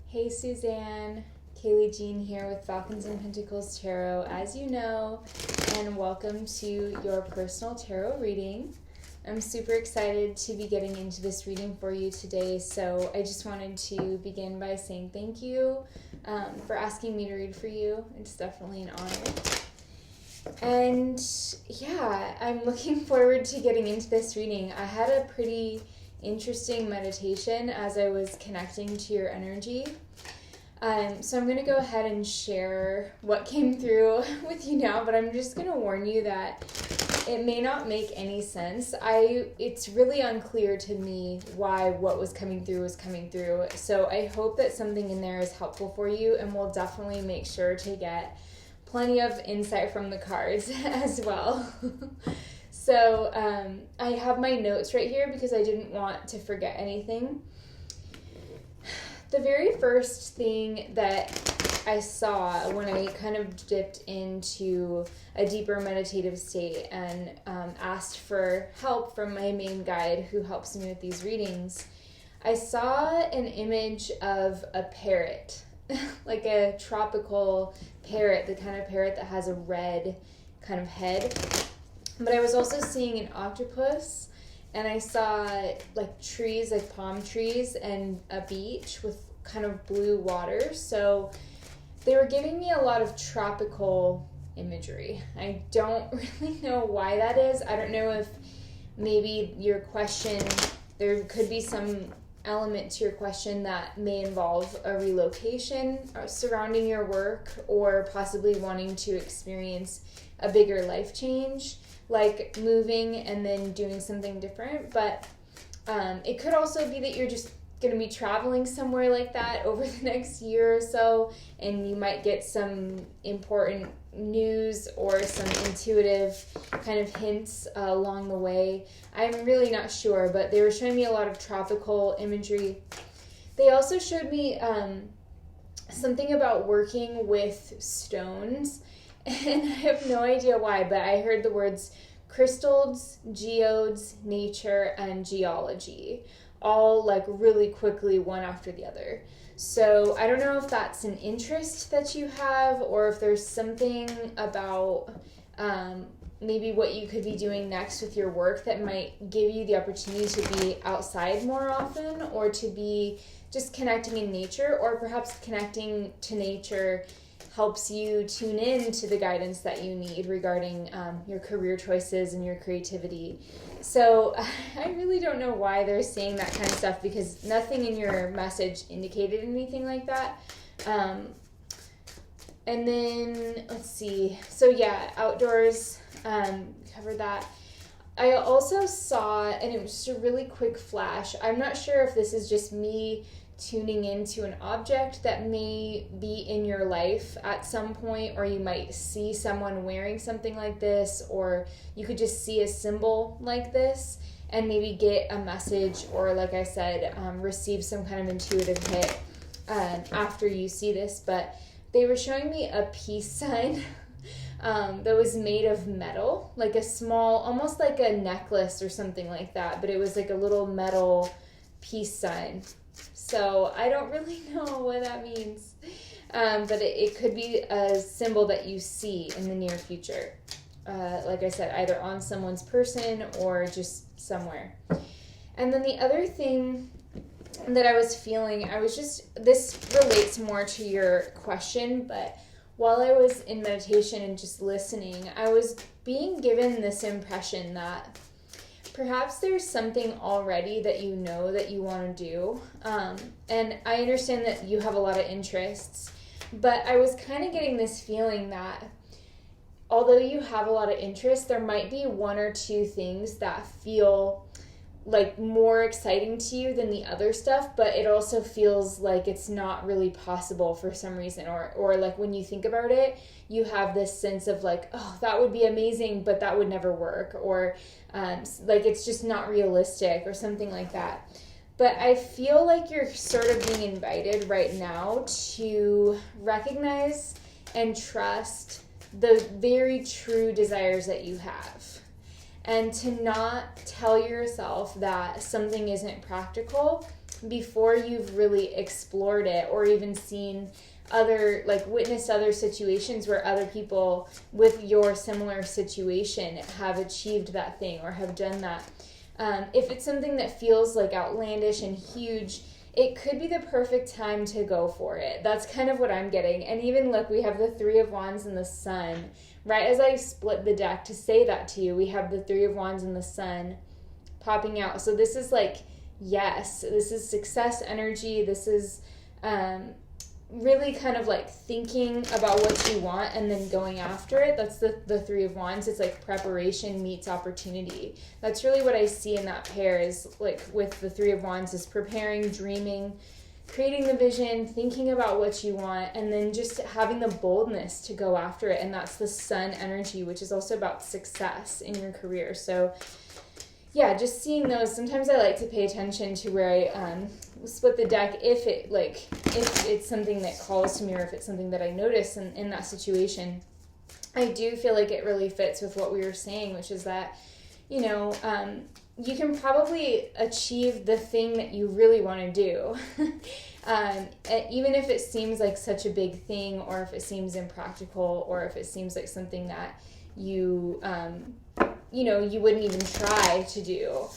Hey Suzanne, Kaylee Jean here with Falcons and Pentacles Tarot, as you know, and welcome to your personal tarot reading. I'm super excited to be getting into this reading for you today, so I just wanted to begin by saying thank you for asking me to read for you. It's definitely an honor. And yeah, I'm looking forward to getting into this reading. I had a pretty interesting meditation as I was connecting to your energy. So I'm going to go ahead and share what came through with you now, but I'm just going to warn you that it may not make any sense. It's really unclear to me why what was coming through was coming through. So I hope that something in there is helpful for you, and we'll definitely make sure to get plenty of insight from the cards as well. So I have my notes right here because I didn't want to forget anything. The very first thing that I saw when I kind of dipped into a deeper meditative state and asked for help from my main guide who helps me with these readings, I saw an image of a parrot, like a tropical parrot, the kind of parrot that has a red kind of head. But I was also seeing an octopus, and I saw like trees, like palm trees, and a beach with kind of blue water. So they were giving me a lot of tropical imagery. I don't really know why that is. I don't know if maybe your question, there could be some element to your question that may involve a relocation surrounding your work, or possibly wanting to experience a bigger life change, like moving and then doing something different. But it could also be that you're just going to be traveling somewhere like that over the next year or so, and you might get some important news or some intuitive kind of hints along the way. I'm really not sure, but they were showing me a lot of tropical imagery. They also showed me something about working with stones, and I have no idea why, but I heard the words crystals, geodes, nature, and geology, all like really quickly, one after the other. So I don't know if that's an interest that you have, or if there's something about maybe what you could be doing next with your work that might give you the opportunity to be outside more often, or to be just connecting in nature, or perhaps connecting to nature helps you tune in to the guidance that you need regarding your career choices and your creativity. So I really don't know why they're saying that kind of stuff, because nothing in your message indicated anything like that. And then, let's see. So yeah, outdoors, covered that. I also saw, and it was just a really quick flash. I'm not sure if this is just me tuning into an object that may be in your life at some point, or you might see someone wearing something like this, or you could just see a symbol like this and maybe get a message, or like I said, receive some kind of intuitive hit after you see this. But they were showing me a peace sign that was made of metal, like a small, almost like a necklace or something like that, but it was like a little metal peace sign. So I don't really know what that means, but it could be a symbol that you see in the near future. Like I said, either on someone's person or just somewhere. And then the other thing that I was feeling, this relates more to your question, but while I was in meditation and just listening, I was being given this impression that perhaps there's something already that you know that you want to do. And I understand that you have a lot of interests, but I was kind of getting this feeling that although you have a lot of interests, there might be one or two things that feel like more exciting to you than the other stuff, but it also feels like it's not really possible for some reason, or like when you think about it, you have this sense of like, oh, that would be amazing, but that would never work, or like it's just not realistic or something like that. But I feel like you're sort of being invited right now to recognize and trust the very true desires that you have, and to not tell yourself that something isn't practical before you've really explored it or even seen other, like witnessed other situations where other people with your similar situation have achieved that thing or have done that. If it's something that feels like outlandish and huge, it could be the perfect time to go for it. That's kind of what I'm getting. And even look, we have the Three of Wands and the Sun. Right as I split the deck to say that to you, we have the Three of Wands and the Sun popping out. So this is like, yes, this is success energy. This is really kind of like thinking about what you want and then going after it. That's the Three of Wands. It's like preparation meets opportunity. That's really what I see in that pair, is like with the Three of Wands is preparing, dreaming, creating the vision, thinking about what you want, and then just having the boldness to go after it. And that's the Sun energy, which is also about success in your career. So yeah, just seeing those. Sometimes I like to pay attention to where I split the deck if it's something that calls to me, or if it's something that I notice in that situation. I do feel like it really fits with what we were saying, which is that, you know, you can probably achieve the thing that you really want to do. Even if it seems like such a big thing, or if it seems impractical, or if it seems like something that you wouldn't even try to do.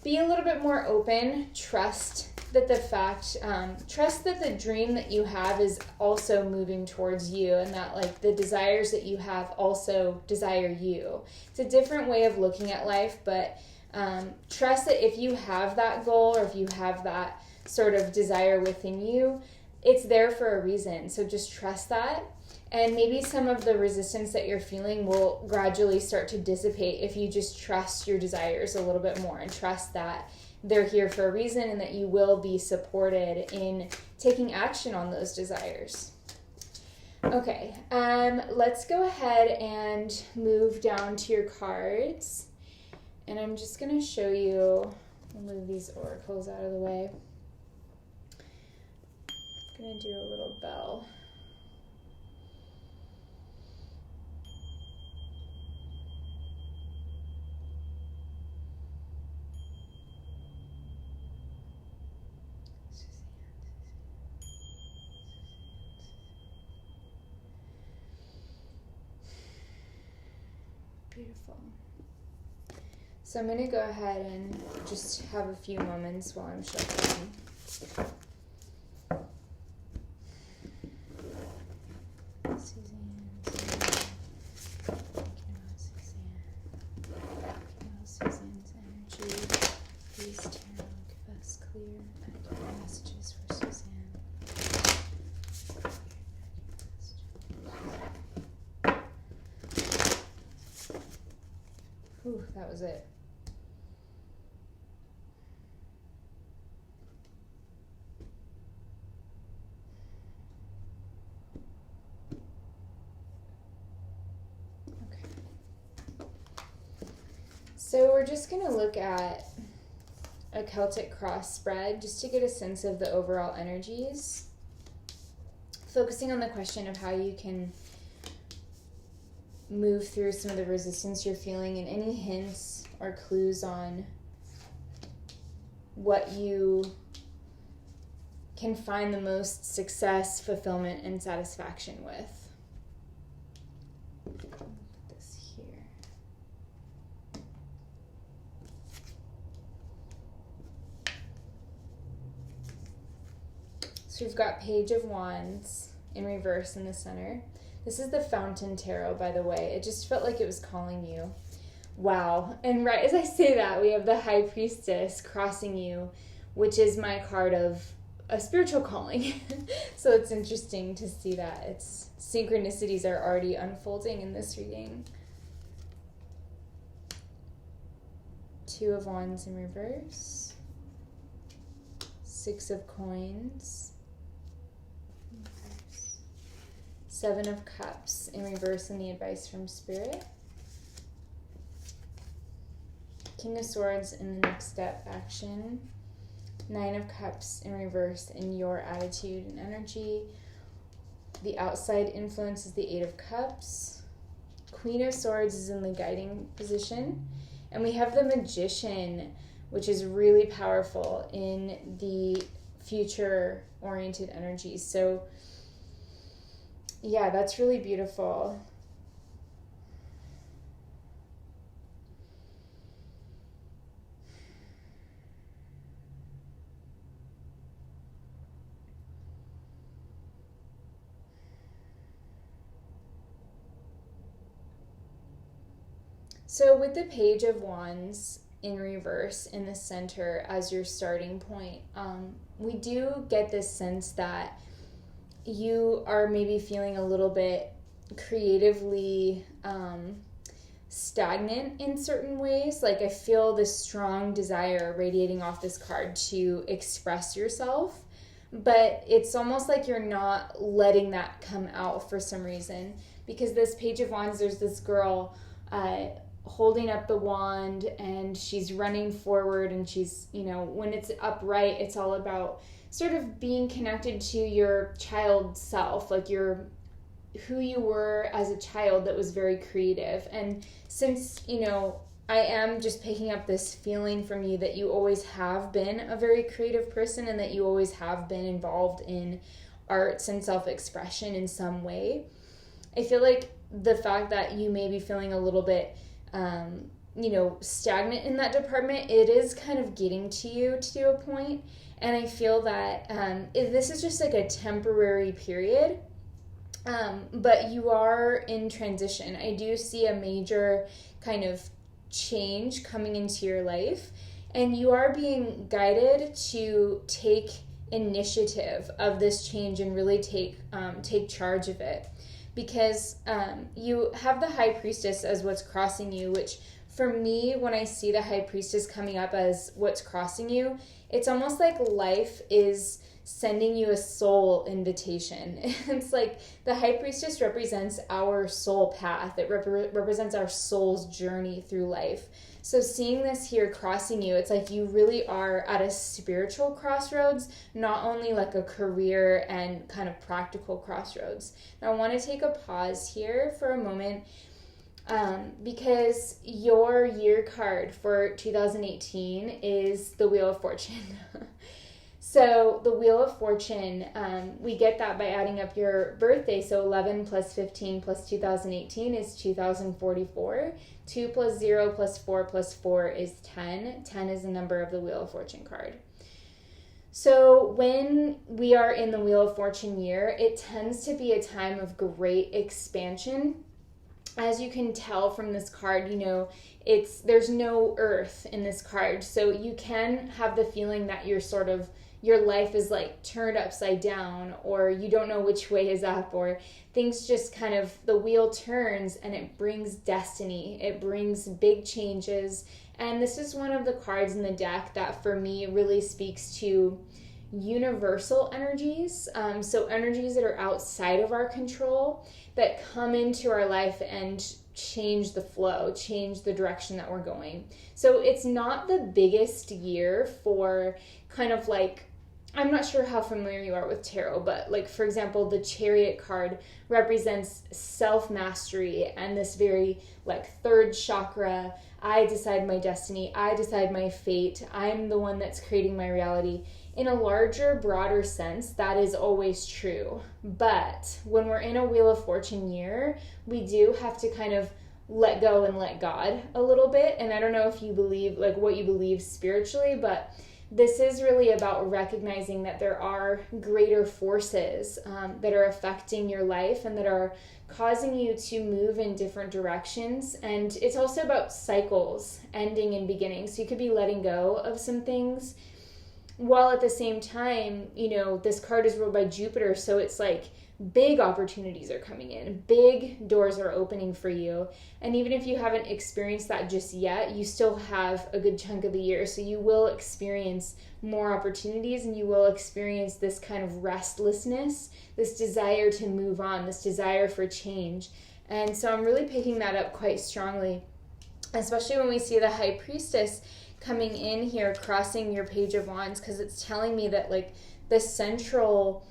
Be a little bit more open. Trust that the dream that you have is also moving towards you, and that like the desires that you have also desire you. It's a different way of looking at life, but trust that if you have that goal, or if you have that sort of desire within you, it's there for a reason. So just trust that. And maybe some of the resistance that you're feeling will gradually start to dissipate if you just trust your desires a little bit more, and trust that they're here for a reason, and that you will be supported in taking action on those desires. Okay, let's go ahead and move down to your cards. And I'm just going to show you, I'll move these oracles out of the way. I'm going to do a little bell. Beautiful. So I'm going to go ahead and just have a few moments while I'm shuffling. Suzanne's energy. Please, Tarot, give us clear and accurate messages for Suzanne. Whew, that was it. Okay. So we're just going to look at a Celtic cross spread just to get a sense of the overall energies, focusing on the question of how you can move through some of the resistance you're feeling, and any hints or clues on what you can find the most success, fulfillment, and satisfaction with. Put this here. So we've got Page of Wands in reverse in the center. This is the Fountain Tarot, by the way. It just felt like it was calling you. Wow. And right as I say that, we have the High Priestess crossing you, which is my card of a spiritual calling. So it's interesting to see that. It's synchronicities are already unfolding in this reading. Two of Wands in reverse. Six of Coins. Seven of Cups in reverse in the advice from Spirit. King of Swords in the next step action. Nine of Cups in reverse in your attitude and energy. The outside influence is the Eight of Cups. Queen of Swords is in the guiding position. And we have the Magician, which is really powerful in the future-oriented energies. So, yeah, that's really beautiful. So with the Page of Wands in reverse in the center as your starting point, we do get this sense that you are maybe feeling a little bit creatively stagnant in certain ways. Like, I feel this strong desire radiating off this card to express yourself, but it's almost like you're not letting that come out for some reason, because this Page of Wands, there's this girl holding up the wand, and she's running forward, and she's, you know, when it's upright, it's all about sort of being connected to your child self, like your who you were as a child that was very creative. And since, you know, I am just picking up this feeling from you that you always have been a very creative person, and that you always have been involved in arts and self-expression in some way. I feel like the fact that you may be feeling a little bit stagnant in that department, it is kind of getting to you to a point. And I feel that this is just like a temporary period, but you are in transition. I do see a major kind of change coming into your life, and you are being guided to take initiative of this change and really take charge of it. Because you have the High Priestess as what's crossing you, which for me, when I see the High Priestess coming up as what's crossing you, it's almost like life is sending you a soul invitation. It's like the High Priestess represents our soul path. It represents our soul's journey through life. So seeing this here crossing you, it's like you really are at a spiritual crossroads, not only like a career and kind of practical crossroads. Now I want to take a pause here for a moment, because your year card for 2018 is the Wheel of Fortune. So the Wheel of Fortune, we get that by adding up your birthday. So 11 plus 15 plus 2018 is 2044. 2 plus 0 plus 4 plus 4 is 10. 10 is the number of the Wheel of Fortune card. So when we are in the Wheel of Fortune year, it tends to be a time of great expansion. As you can tell from this card, you know, there's no earth in this card. So you can have the feeling that your life is like turned upside down, or you don't know which way is up, or things just kind of, the wheel turns and it brings destiny. It brings big changes. And this is one of the cards in the deck that for me really speaks to universal energies. So energies that are outside of our control that come into our life and change the flow, change the direction that we're going. So it's not the biggest year for kind of like, I'm not sure how familiar you are with tarot, but like, for example, the Chariot card represents self-mastery and this very like third chakra. I decide my destiny. I decide my fate. I'm the one that's creating my reality. In a larger, broader sense, that is always true. But when we're in a Wheel of Fortune year, we do have to kind of let go and let God a little bit. And I don't know if you believe, like what you believe spiritually, but this is really about recognizing that there are greater forces that are affecting your life and that are causing you to move in different directions. And it's also about cycles, ending and beginning. So you could be letting go of some things, while at the same time, you know, this card is ruled by Jupiter. So it's like big opportunities are coming in, big doors are opening for you. And even if you haven't experienced that just yet, you still have a good chunk of the year. So you will experience more opportunities, and you will experience this kind of restlessness, this desire to move on, this desire for change. And so I'm really picking that up quite strongly, especially when we see the High Priestess coming in here, crossing your Page of Wands, because it's telling me that like the central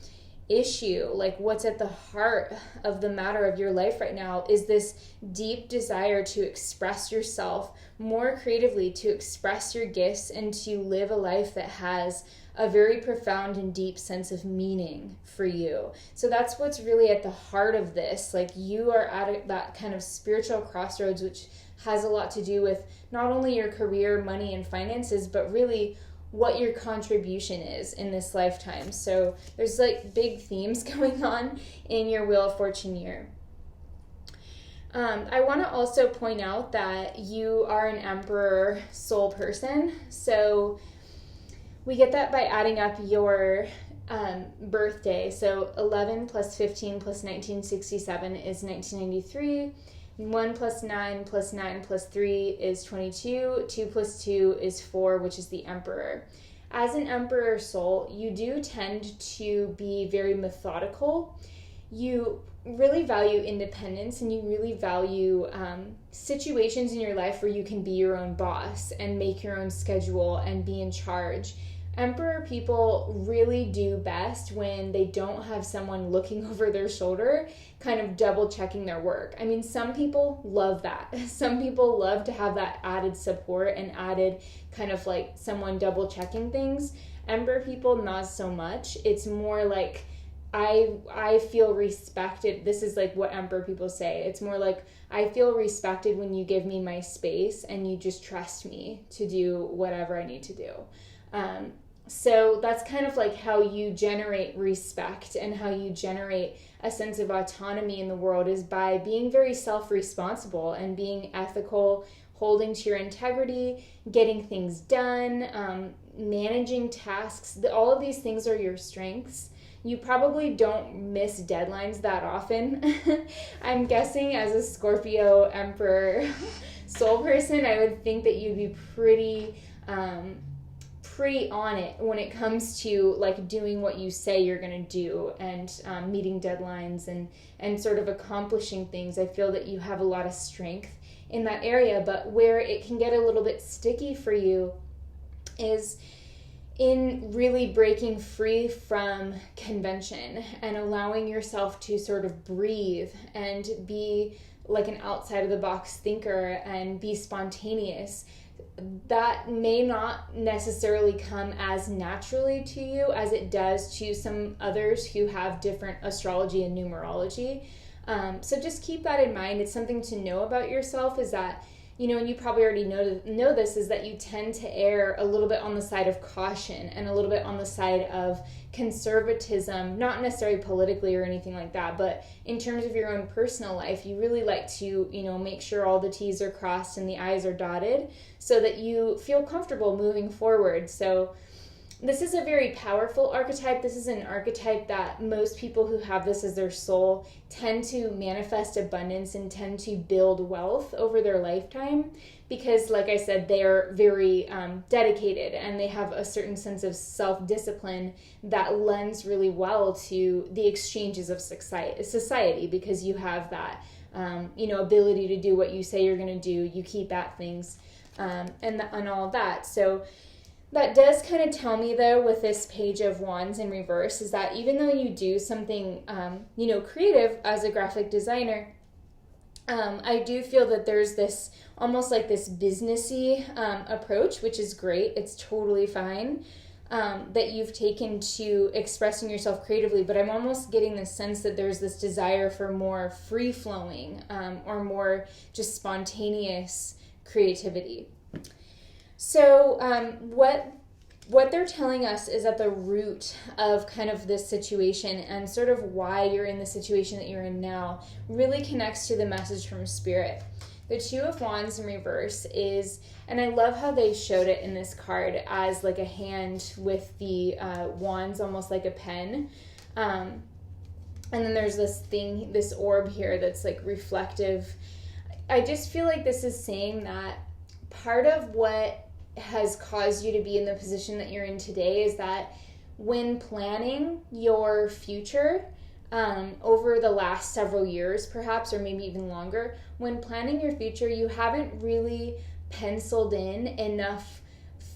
issue, like what's at the heart of the matter of your life right now, is this deep desire to express yourself more creatively, to express your gifts, and to live a life that has a very profound and deep sense of meaning for you. So that's what's really at the heart of this. Like, you are at that kind of spiritual crossroads, which has a lot to do with not only your career, money, and finances, but really what your contribution is in this lifetime. So there's like big themes going on in your Wheel of Fortune year. I want to also point out that you are an Emperor soul person. So we get that by adding up your birthday. So 11 plus 15 plus 1967 is 1993. 1 plus 9 plus 9 plus 3 is 22. 2 plus 2 is 4, which is the Emperor. As an Emperor soul, you do tend to be very methodical. You really value independence, and you really value situations in your life where you can be your own boss and make your own schedule and be in charge. Emperor people really do best when they don't have someone looking over their shoulder, kind of double checking their work. I mean, some people love that. Some people love to have that added support and added kind of like someone double checking things. Emperor people, not so much. It's more like, I feel respected. This is like what Emperor people say. It's more like, I feel respected when you give me my space and you just trust me to do whatever I need to do. So that's kind of like how you generate respect and how you generate a sense of autonomy in the world, is by being very self-responsible and being ethical, holding to your integrity, getting things done, managing tasks. All of these things are your strengths. You probably don't miss deadlines that often. I'm guessing as a Scorpio Emperor soul person, I would think that you'd be pretty on it when it comes to like doing what you say you're going to do, and meeting deadlines and sort of accomplishing things. I feel that you have a lot of strength in that area, but where it can get a little bit sticky for you is in really breaking free from convention and allowing yourself to sort of breathe and be like an outside of the box thinker and be spontaneous. That may not necessarily come as naturally to you as it does to some others who have different astrology and numerology. So just keep that in mind. It's something to know about yourself, is that, you know, and you probably already know this, is that you tend to err a little bit on the side of caution and a little bit on the side of conservatism, not necessarily politically or anything like that, but in terms of your own personal life, you really like to, you know, make sure all the T's are crossed and the I's are dotted so that you feel comfortable moving forward. So this is a very powerful archetype. This is an archetype that most people who have this as their soul tend to manifest abundance and tend to build wealth over their lifetime, because, like I said, they are very dedicated, and they have a certain sense of self-discipline that lends really well to the exchanges of society, because you have that ability to do what you say you're going to do. You keep at things and all of that. So that does kind of tell me, though, with this Page of Wands in reverse, is that even though you do something, creative as a graphic designer, I do feel that there's this almost like this businessy approach, which is great. It's totally fine that you've taken to expressing yourself creatively, but I'm almost getting the sense that there's this desire for more free-flowing or more just spontaneous creativity. So what they're telling us is at the root of kind of this situation, and sort of why you're in the situation that you're in now, really connects to the message from Spirit. The Two of Wands in reverse is, and I love how they showed it in this card as like a hand with the wands, almost like a pen. And then there's this orb here that's like reflective. I just feel like this is saying that part of what has caused you to be in the position that you're in today is that when planning your future, over the last several years perhaps, or maybe even longer, when planning your future, you haven't really penciled in enough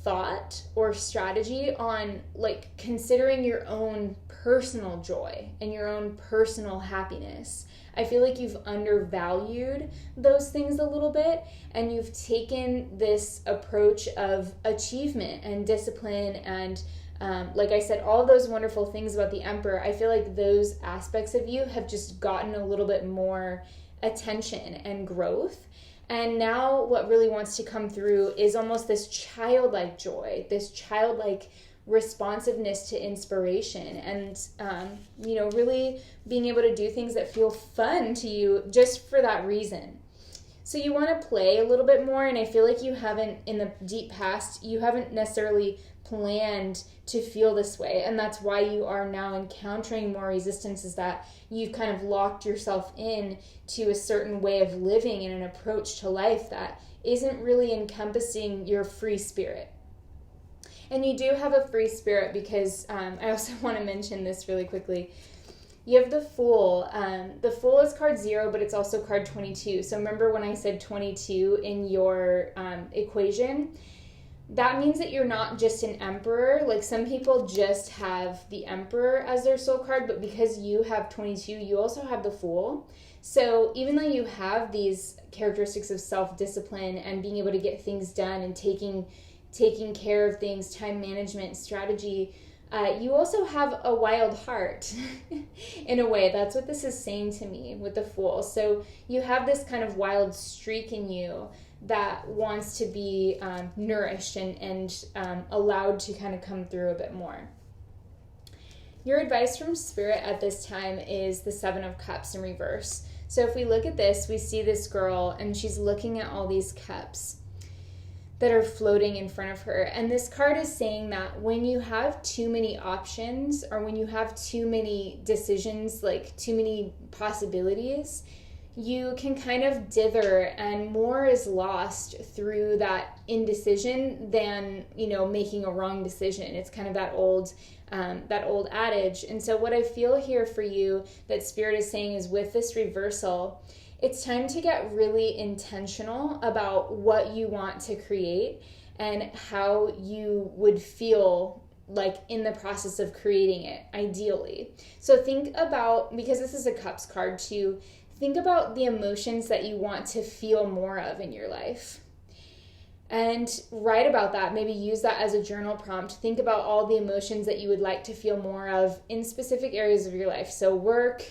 thought or strategy on like considering your own personal joy and your own personal happiness. I feel like you've undervalued those things a little bit, and you've taken this approach of achievement and discipline and like I said, all those wonderful things about the Emperor. I feel like those aspects of you have just gotten a little bit more attention and growth. And now what really wants to come through is almost this childlike joy, this childlike responsiveness to inspiration, and really being able to do things that feel fun to you just for that reason. So you want to play a little bit more, and I feel like you haven't, in the deep past, you haven't necessarily planned to feel this way, and that's why you are now encountering more resistance, is that you've kind of locked yourself in to a certain way of living and an approach to life that isn't really encompassing your free spirit. And you do have a free spirit because I also want to mention this really quickly. You have the Fool. The Fool is card 0, but it's also card 22. So remember when I said 22 in your equation? That means that you're not just an Emperor. Like some people just have the Emperor as their soul card, but because you have 22, you also have the Fool. So even though you have these characteristics of self-discipline and being able to get things done and taking care of things, time management, strategy, you also have a wild heart in a way. That's what this is saying to me with the Fool. So you have this kind of wild streak in you that wants to be nourished and allowed to kind of come through a bit more. Your advice from Spirit at this time is the 7 of Cups in reverse. So if we look at this, we see this girl and she's looking at all these cups that are floating in front of her. And this card is saying that when you have too many options, or when you have too many decisions, like too many possibilities, you can kind of dither, and more is lost through that indecision than, making a wrong decision. It's kind of that old adage. And so what I feel here for you that Spirit is saying is, with this reversal, it's time to get really intentional about what you want to create and how you would feel like in the process of creating it, ideally. So think about, because this is a Cups card too, think about the emotions that you want to feel more of in your life. And write about that. Maybe use that as a journal prompt. Think about all the emotions that you would like to feel more of in specific areas of your life. So work,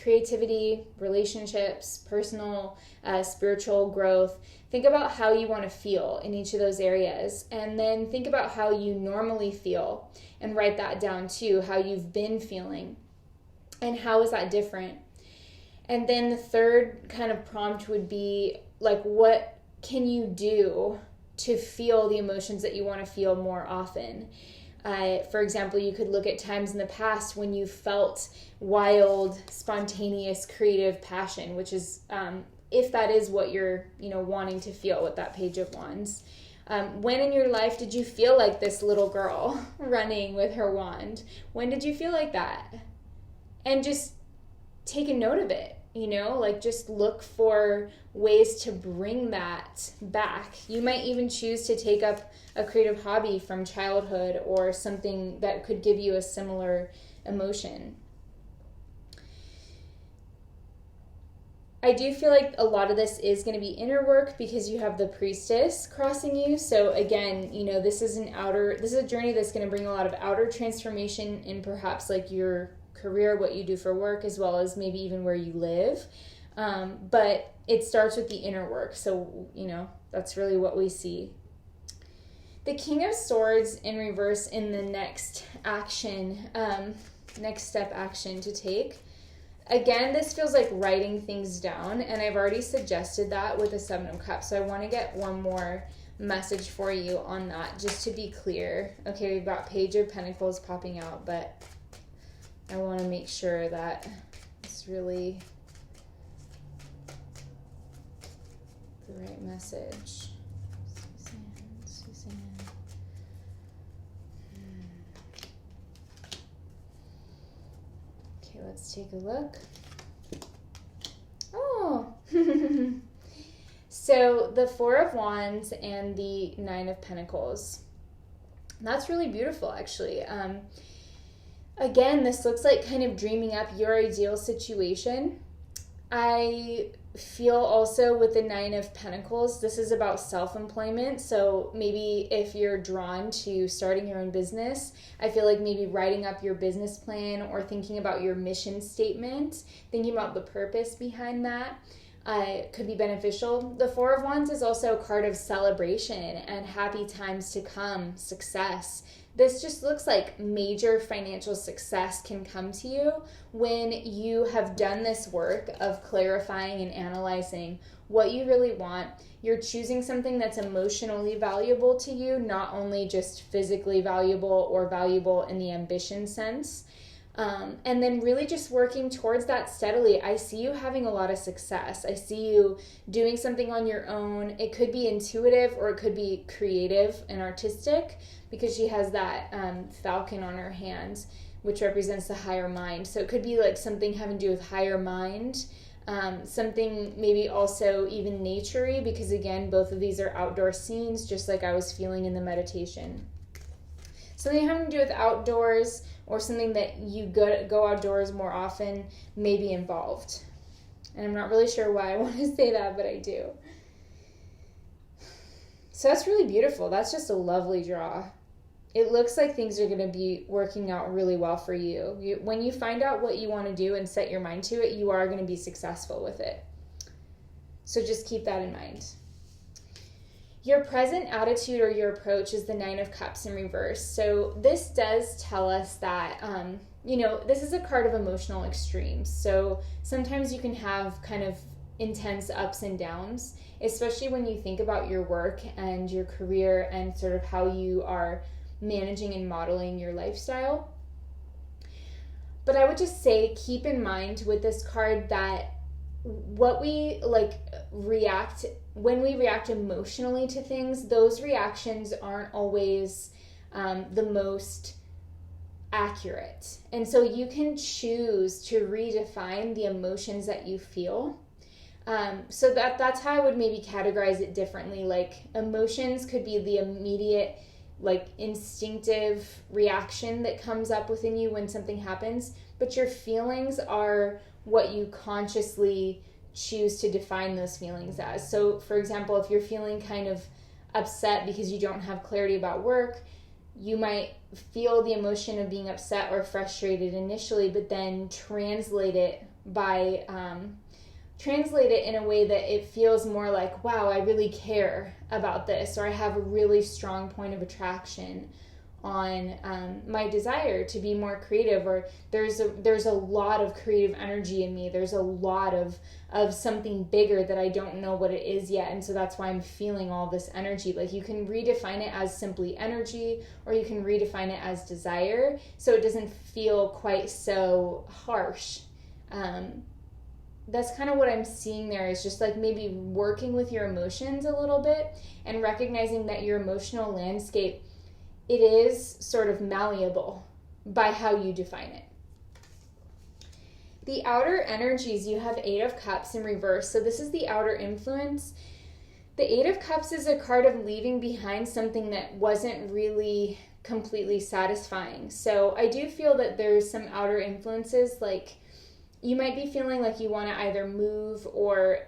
creativity, relationships, personal, spiritual growth. Think about how you want to feel in each of those areas. And then think about how you normally feel and write that down too, how you've been feeling. And how is that different? And then the third kind of prompt would be like, what can you do to feel the emotions that you want to feel more often? For example, you could look at times in the past when you felt wild, spontaneous, creative passion, which is, if that is what you're, wanting to feel with that Page of Wands. When in your life did you feel like this little girl running with her wand? When did you feel like that? And just take a note of it. Just look for ways to bring that back. You might even choose to take up a creative hobby from childhood or something that could give you a similar emotion. I do feel like a lot of this is going to be inner work because you have the Priestess crossing you. So again, this is a journey that's going to bring a lot of outer transformation in perhaps like your career, what you do for work, as well as maybe even where you live. But it starts with the inner work. So, that's really what we see. The King of Swords in reverse in the next step action to take. Again, this feels like writing things down, and I've already suggested that with the 7 of Cups. So I want to get one more message for you on that, just to be clear. Okay, we've got Page of Pentacles popping out, but I want to make sure that it's really the right message. Suzanne. Okay, let's take a look. Oh! So the 4 of Wands and the 9 of Pentacles. That's really beautiful, actually. Again, this looks like kind of dreaming up your ideal situation. I feel also with the Nine of Pentacles, this is about self-employment. So maybe if you're drawn to starting your own business, I feel like maybe writing up your business plan or thinking about your mission statement, thinking about the purpose behind that, could be beneficial. The Four of Wands is also a card of celebration and happy times to come, success. This just looks like major financial success can come to you when you have done this work of clarifying and analyzing what you really want. You're choosing something that's emotionally valuable to you, not only just physically valuable or valuable in the ambition sense. And then really just working towards that steadily. I see you having a lot of success. I see you doing something on your own. It could be intuitive or it could be creative and artistic, because she has that falcon on her hand, which represents the higher mind. So it could be like something having to do with higher mind, something maybe also even nature-y, because again, both of these are outdoor scenes, just like I was feeling in the meditation. Something having to do with outdoors, or something that you go outdoors more often may be involved. And I'm not really sure why I want to say that, but I do. So that's really beautiful. That's just a lovely draw. It looks like things are going to be working out really well for you. When you find out what you want to do and set your mind to it, you are going to be successful with it. So just keep that in mind. Your present attitude or your approach is the Nine of Cups in reverse. So this does tell us that, this is a card of emotional extremes. So sometimes you can have kind of intense ups and downs, especially when you think about your work and your career and sort of how you are managing and modeling your lifestyle. But I would just say, keep in mind with this card that what we when we react emotionally to things, those reactions aren't always the most accurate. And so you can choose to redefine the emotions that you feel. So that's how I would maybe categorize it differently. Like, emotions could be the immediate, like, instinctive reaction that comes up within you when something happens, but your feelings are what you consciously choose to define those feelings as. So, for example, if you're feeling kind of upset because you don't have clarity about work, you might feel the emotion of being upset or frustrated initially, but then translate it in a way that it feels more like, wow, I really care about this, or I have a really strong point of attraction on my desire to be more creative, or there's a lot of creative energy in me. There's a lot of something bigger that I don't know what it is yet, and so that's why I'm feeling all this energy. Like, you can redefine it as simply energy, or you can redefine it as desire, so it doesn't feel quite so harsh. That's kind of what I'm seeing there, is just like maybe working with your emotions a little bit and recognizing that your emotional landscape, it is sort of malleable by how you define it. The outer energies, you have Eight of Cups in reverse. So this is the outer influence. The Eight of Cups is a card of leaving behind something that wasn't really completely satisfying. So I do feel that there's some outer influences, like you might be feeling like you want to either move or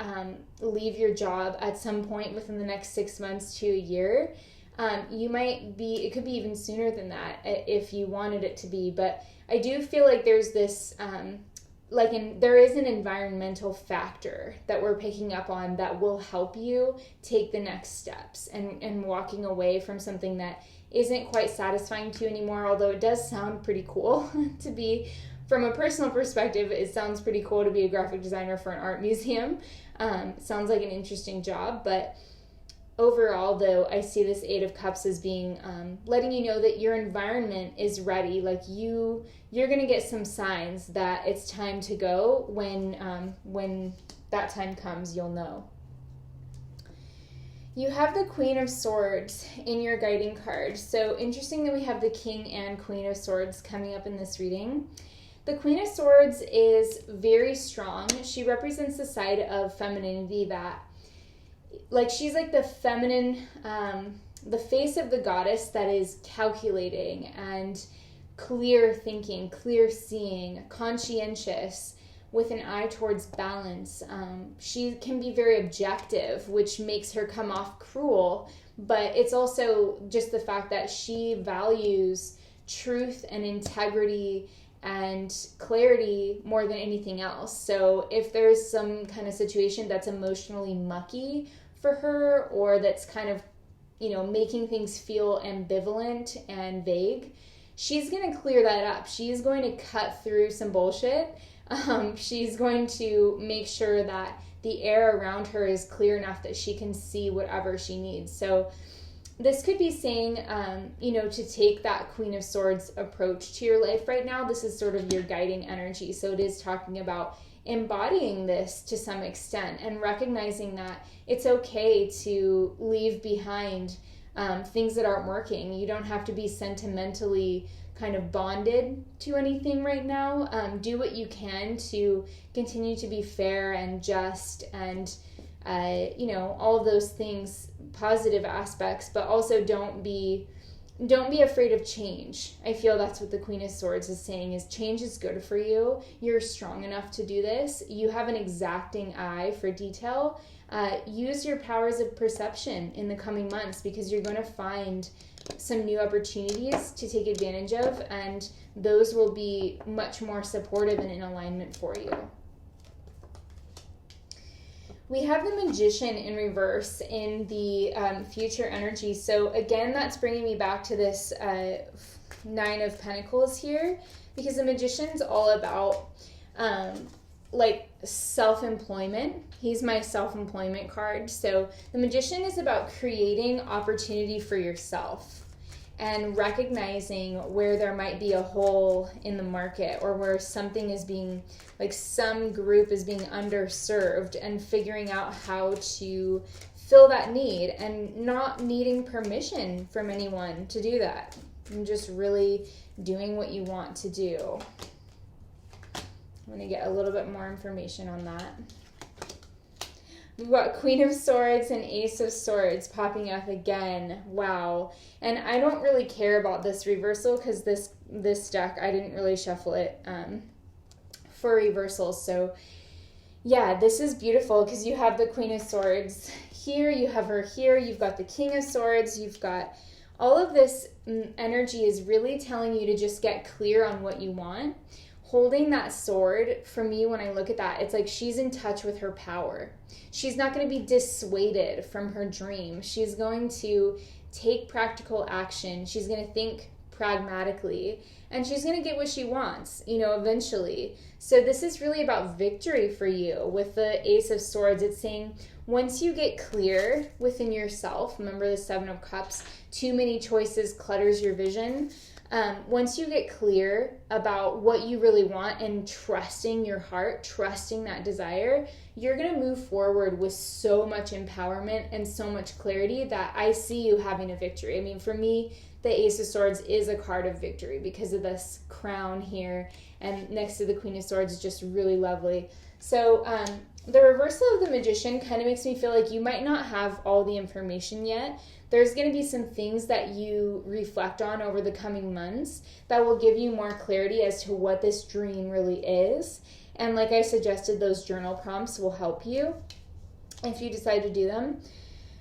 leave your job at some point within the next 6 months to a year. It could be even sooner than that if you wanted it to be, but I do feel like there's this, there is an environmental factor that we're picking up on that will help you take the next steps and walking away from something that isn't quite satisfying to you anymore, although it does sound pretty cool to be, from a personal perspective, it sounds pretty cool to be a graphic designer for an art museum. It sounds like an interesting job, but overall, though, I see this Eight of Cups as being letting you know that your environment is ready. Like you're going to get some signs that it's time to go. When that time comes, you'll know. You have the Queen of Swords in your guiding card. So interesting that we have the King and Queen of Swords coming up in this reading. The Queen of Swords is very strong. She represents the side of femininity that, like, she's like the feminine the face of the goddess that is calculating and clear thinking, clear seeing, conscientious, with an eye towards balance. She can be very objective, which makes her come off cruel, but it's also just the fact that she values truth and integrity and clarity more than anything else. So if there's some kind of situation that's emotionally mucky for her, or that's kind of, making things feel ambivalent and vague, she's going to clear that up. She's going to cut through some bullshit. She's going to make sure that the air around her is clear enough that she can see whatever she needs. So this could be saying, to take that Queen of Swords approach to your life right now. This is sort of your guiding energy. So it is talking about embodying this to some extent and recognizing that it's okay to leave behind things that aren't working. You don't have to be sentimentally kind of bonded to anything right now. Do what you can to continue to be fair and just and all of those things, positive aspects, but also don't be afraid of change. I feel that's what the Queen of Swords is saying, is change is good for you. You're strong enough to do this. You have an exacting eye for detail. Use your powers of perception in the coming months, because you're going to find some new opportunities to take advantage of, and those will be much more supportive and in alignment for you. We have the Magician in reverse in the future energy. So again, that's bringing me back to this Nine of Pentacles here, because the Magician's all about self-employment. He's my self-employment card. So the Magician is about creating opportunity for yourself and recognizing where there might be a hole in the market, or where something is being, some group is being underserved, and figuring out how to fill that need and not needing permission from anyone to do that. And just really doing what you want to do. I'm going to get a little bit more information on that. We've got Queen of Swords and Ace of Swords popping up again. Wow. And I don't really care about this reversal, because this deck, I didn't really shuffle it for reversals. So yeah, this is beautiful, because you have the Queen of Swords here, you have her here, you've got the King of Swords, you've got all of this energy is really telling you to just get clear on what you want. Holding that sword, for me, when I look at that, it's like she's in touch with her power. She's not going to be dissuaded from her dream. She's going to take practical action. She's going to think pragmatically, and she's going to get what she wants, eventually. So this is really about victory for you. With the Ace of Swords, it's saying once you get clear within yourself, remember the Seven of Cups, too many choices clutters your vision. Once you get clear about what you really want and trusting your heart, trusting that desire, you're going to move forward with so much empowerment and so much clarity that I see you having a victory. I mean, for me, the Ace of Swords is a card of victory because of this crown here, and next to the Queen of Swords is just really lovely. So the reversal of the Magician kind of makes me feel like you might not have all the information yet. There's going to be some things that you reflect on over the coming months that will give you more clarity as to what this dream really is. And like I suggested, those journal prompts will help you if you decide to do them.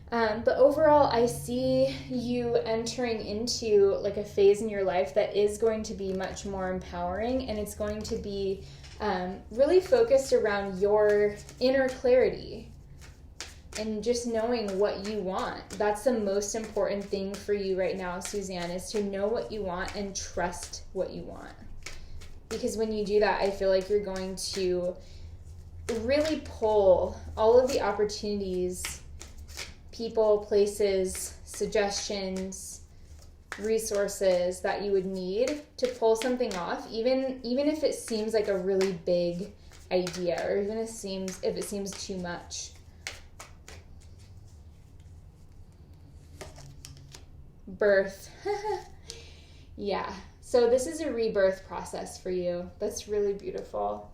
But overall, I see you entering into a phase in your life that is going to be much more empowering, and it's going to be really focused around your inner clarity and just knowing what you want. That's the most important thing for you right now, Suzanne, is to know what you want and trust what you want. Because when you do that, I feel like you're going to really pull all of the opportunities, people, places, suggestions, resources that you would need to pull something off, even if it seems like a really big idea, or even if it seems too much. Birth. Yeah. So this is a rebirth process for you. That's really beautiful.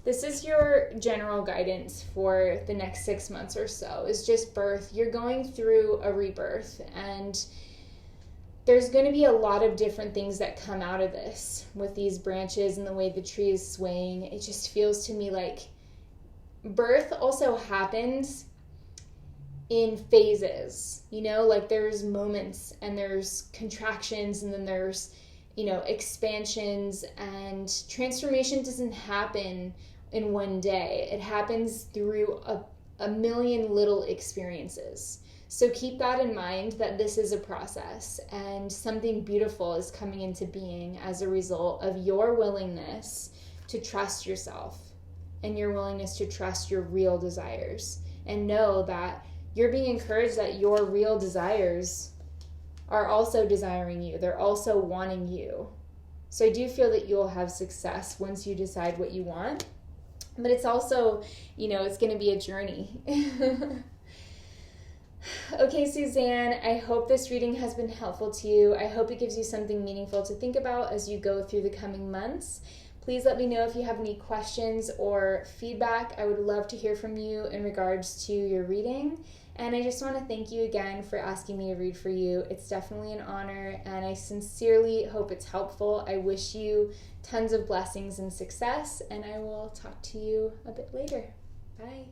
this is your general guidance for the next 6 months or so. It's just birth. You're going through a rebirth, and there's going to be a lot of different things that come out of this with these branches and the way the tree is swaying. It just feels to me like birth also happens in phases, like there's moments and there's contractions and then there's, expansions, and transformation doesn't happen in one day. It happens through a million little experiences. So keep that in mind, that this is a process and something beautiful is coming into being as a result of your willingness to trust yourself and your willingness to trust your real desires, and know that you're being encouraged that your real desires are also desiring you. They're also wanting you. So I do feel that you'll have success once you decide what you want, but it's also, it's going to be a journey. Okay, Suzanne, I hope this reading has been helpful to you. I hope it gives you something meaningful to think about as you go through the coming months. Please let me know if you have any questions or feedback. I would love to hear from you in regards to your reading. And I just want to thank you again for asking me to read for you. It's definitely an honor, and I sincerely hope it's helpful. I wish you tons of blessings and success, and I will talk to you a bit later. Bye.